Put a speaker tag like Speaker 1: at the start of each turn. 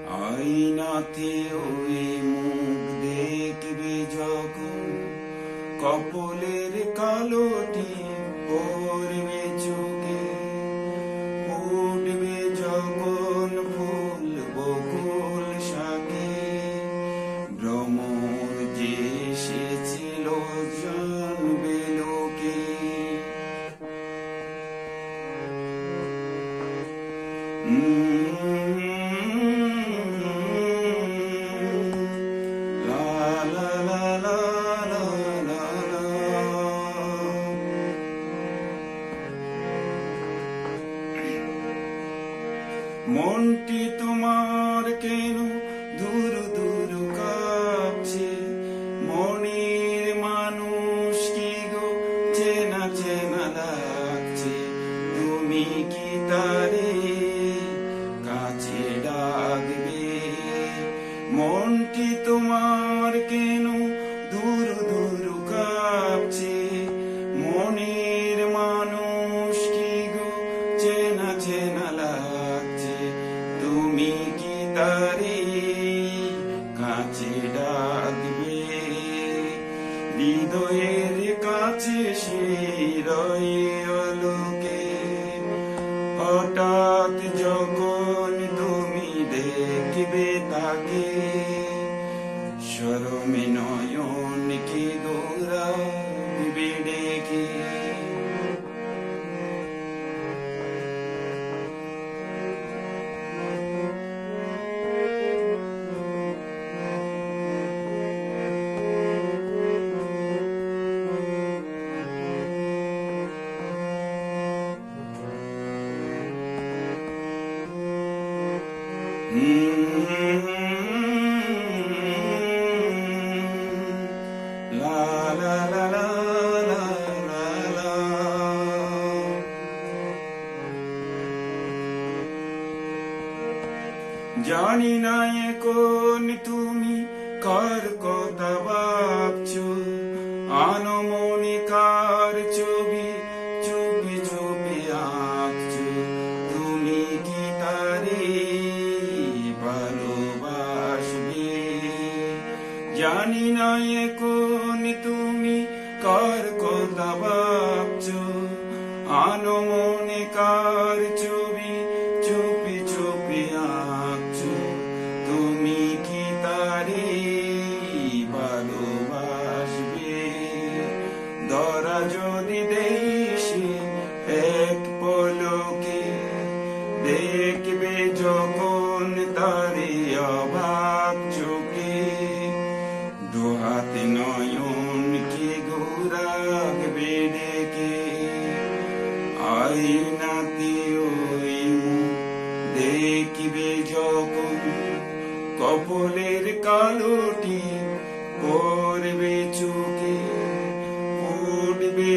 Speaker 1: আয়নাতে ওই মুখ দেখবে যখন, কপলের কালোটি পড়বে চোখে, ফুটবে যখন ফুল বকুল শাকে, ভ্রমর যে এসেছিল জানবে লোকে। মনটি তোমার কেন দূর দূর কাঁপছে, মনের মানুষ কি গো চেনা চেনা লাগছে, তুমি কি তারে কাছে ডাকবে? মনটি তোমার কেন দূর দূর কাঁপছে, মনের মানুষ কি গো চেনা চেনা লাগছে, তুমি কি তারে কাছে ডাকবে? হৃদয়ের কাছে সে রইলোকে, হঠাৎ যখন তুমি দেখবে তাকে, শরমে নয়ন কি গৌরাবে ডেকে। La la la la la la la। জানি না এখন তুমি কার কথা ভাবছো, আনমনে কার ছবি চুপি চুপি আঁকছো, তুমি কি তারে ভালোবাসবে? জানি না এখন তুমি কার কথা ভাবছো, আনমনে কার ছবি চুপি চুপি আঁকছো, তুমি কি তারে ভালোবাসবে? ধরা যদি দেশে এক পলকে, দেখবে যখন তারে অবাক চোখে, দুহাতে নয়ন কি ঘুরাবে ডেকে, আয়নাতে ওই মুখ দেখবে যখন, কপলের কালোটি পড়বে চোখে, ফুটবে